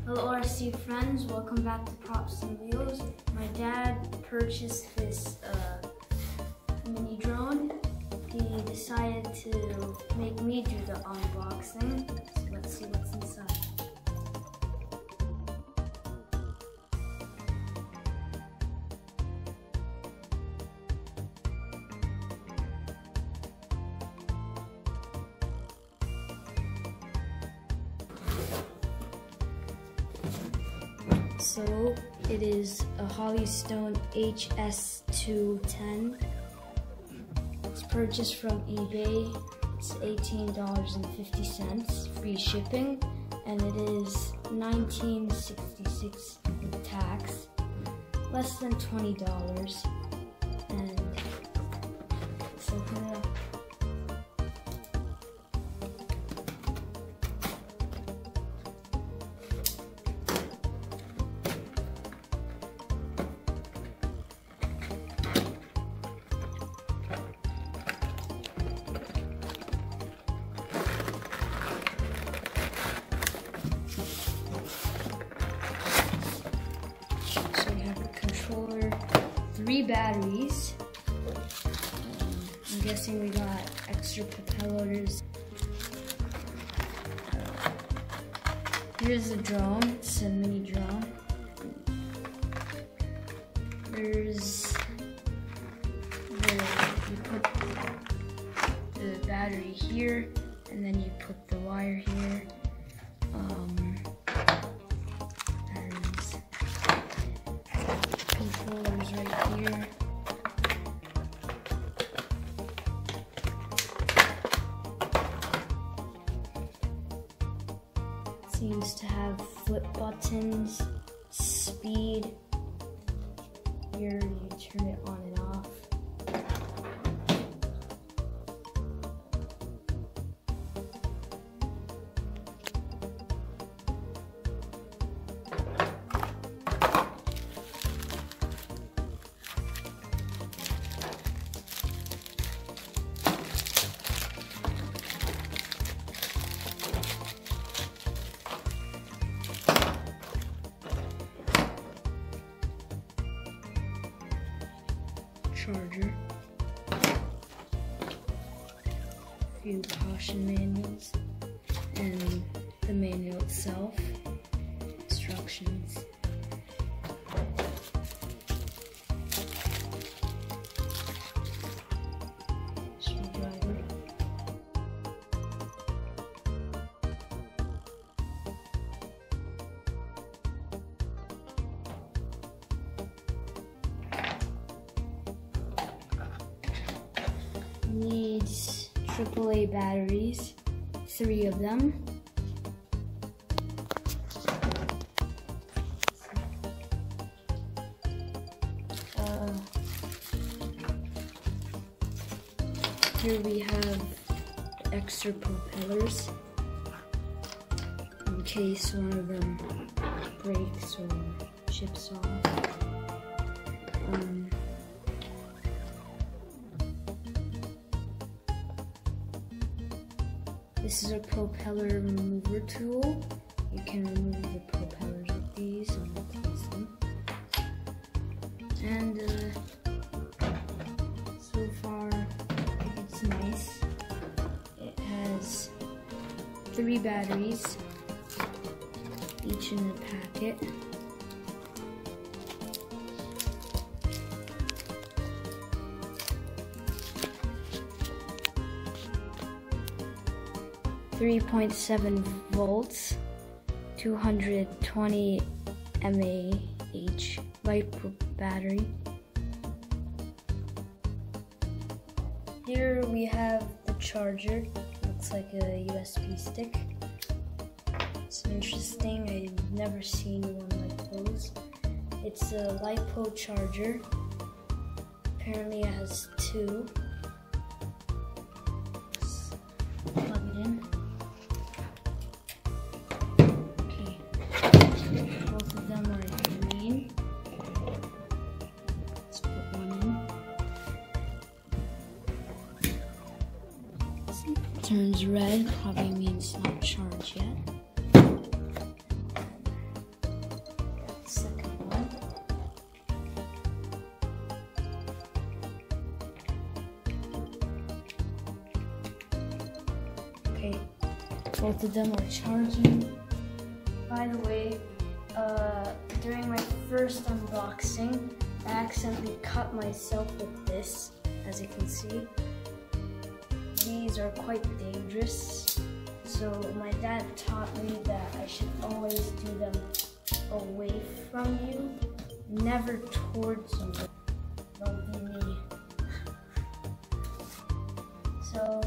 Hello RC friends, welcome back to Props and Wheels. My dad purchased this mini drone. He decided to make me do the unboxing. So let's see what's inside. So it is a Stone HS210. It's purchased from eBay. It's $18.50, free shipping, and it is $19.66 with tax, less than $20. And so here. Controller, 3 batteries. I'm guessing we got extra propellers. Here's the drone. It's a mini drone. There's you put the battery here, and then you put the wire here. Controllers right here. Seems to have flip buttons, speed. Here you turn it on and off. Charger, a few caution manuals, and the manual itself, instructions. Screwdriver. Needs AAA batteries, 3 of them. Here we have extra propellers in case one of them breaks or chips off. This is a propeller remover tool. You can remove the propellers with these and replace them. And so far, it's nice. It has 3 batteries, each in a packet. .7 volts, 220 mAh light battery. Here we have the charger. Looks like a USB stick. It's interesting. I've never seen one like those. It's a LiPo charger. Apparently it has 2. Let's plug it in. Both of them are green. Let's put one in. It turns red, probably means not charged yet. Okay, both of them are charging. By the way, during my first unboxing, I accidentally cut myself with this, as you can see. These are quite dangerous, so my dad taught me that I should always do them away from you, never towards you. Don't be me. So,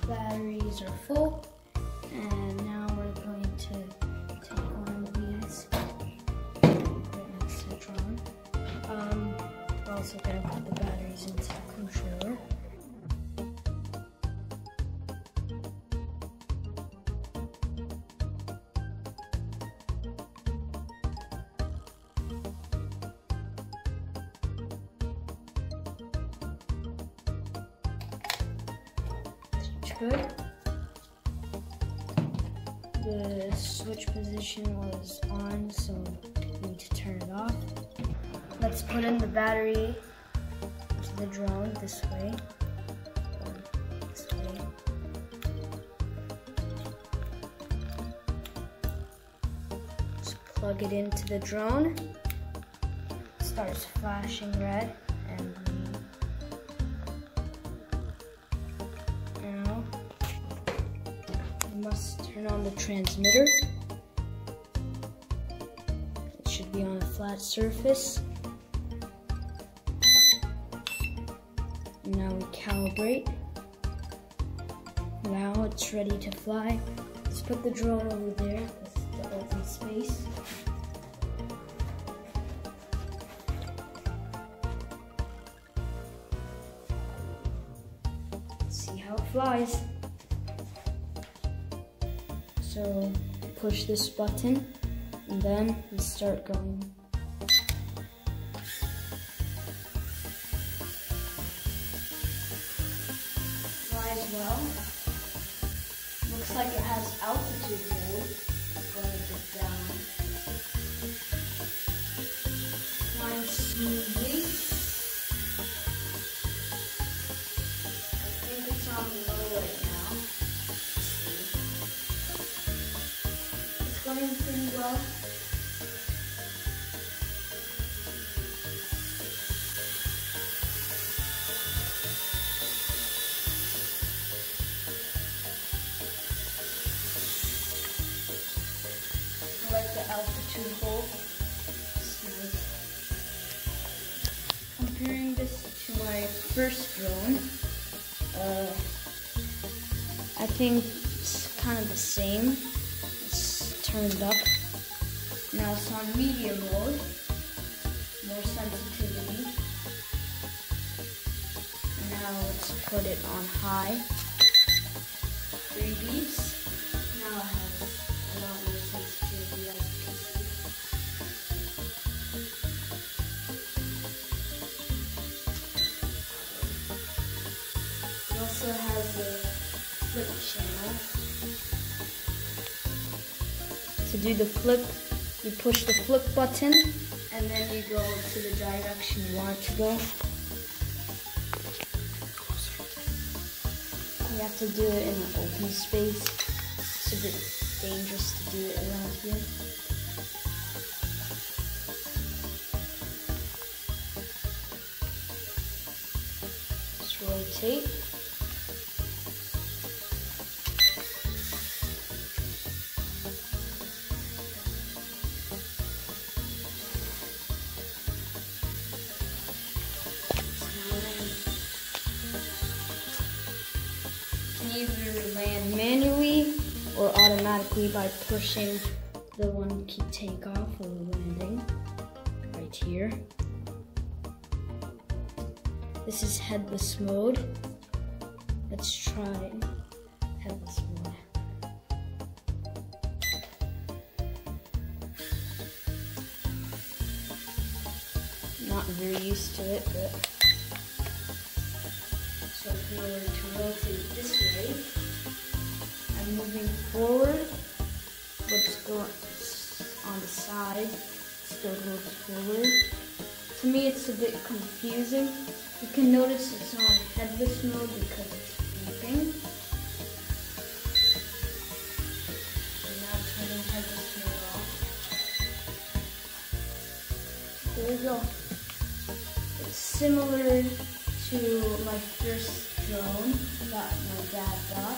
batteries are full, and now we're going to take one of these right next to the drone. We're also going to put the batteries into the controller. Good. The switch position was on, so we need to turn it off. Let's put in the battery to the drone this way. This way. Just plug it into the drone. It starts flashing red and green. Must turn on the transmitter. It should be on a flat surface. Now we calibrate. Now it's ready to fly. Let's put the drone over there. This is the open space. Let's see how it flies. So push this button and then we start going. Flies well. Looks like it has altitude hold. Going a bit down. Flying smoothly. I think it's on low right now. Going pretty well. I like the altitude hold. It's nice. Comparing this to my first drone, I think it's kind of the same. Turned up. Now it's on medium mode, more sensitivity. Now let's put it on high. 3 beeps. Now it has a lot more sensitivity, as you can see. It also has a flip channel. To do the flip, you push the flip button and then you go to the direction you want it to go. You have to do it in an open space. It's a bit dangerous to do it around here. Just rotate. Either land manually or automatically by pushing the one key takeoff or landing right here. This is headless mode. Let's try headless mode. Not very used to it, but so if we were to rotate this way, I'm moving forward, what's going on the side still goes forward. To me it's a bit confusing. You can notice it's on headless mode because it's beeping. go. It's similar to my first drone that my dad got.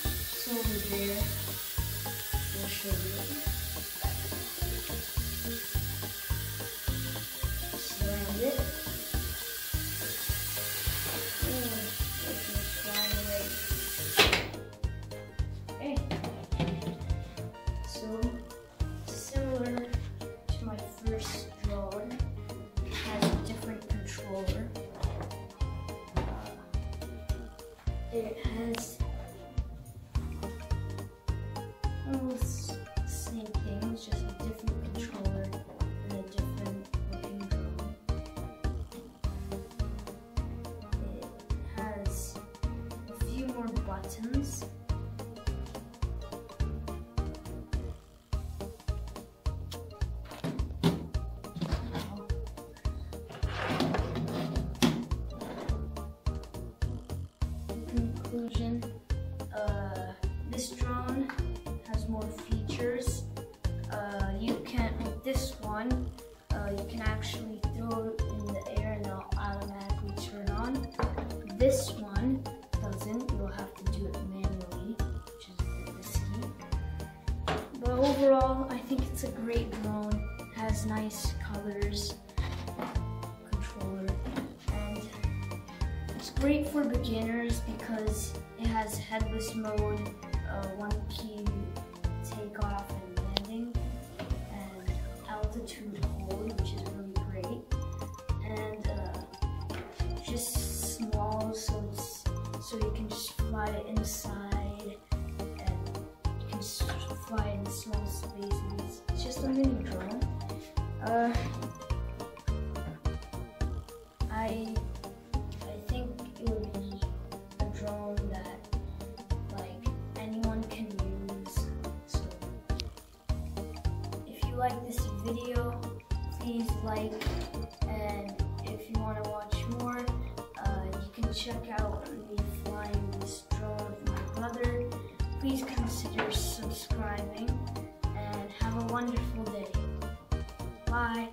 It's over there. I'll show you. Just land it. It's flying away. Okay. So similar to my first drone. It has a different controller. It has almost the same thing, it's just a different controller and a different looking drone. It has a few more buttons. In conclusion, this drone has more features. You can, with this one, you can actually throw it in the air and it'll automatically turn on. This one doesn't, you'll have to do it manually, which is a bit risky. But overall, I think it's a great drone. It has nice colors, controller, and it's great for beginners because it has headless mode, one key takeoff and landing, and altitude hold, which is really great, and just small, so you can just fly it inside, and you can just fly in small spaces. It's just a mini drone. I think it would be a drone that anyone can use. So if you like this video, please like, and if you want to watch more, you can check out me flying this drone with my brother. Please consider subscribing and have a wonderful day. Bye.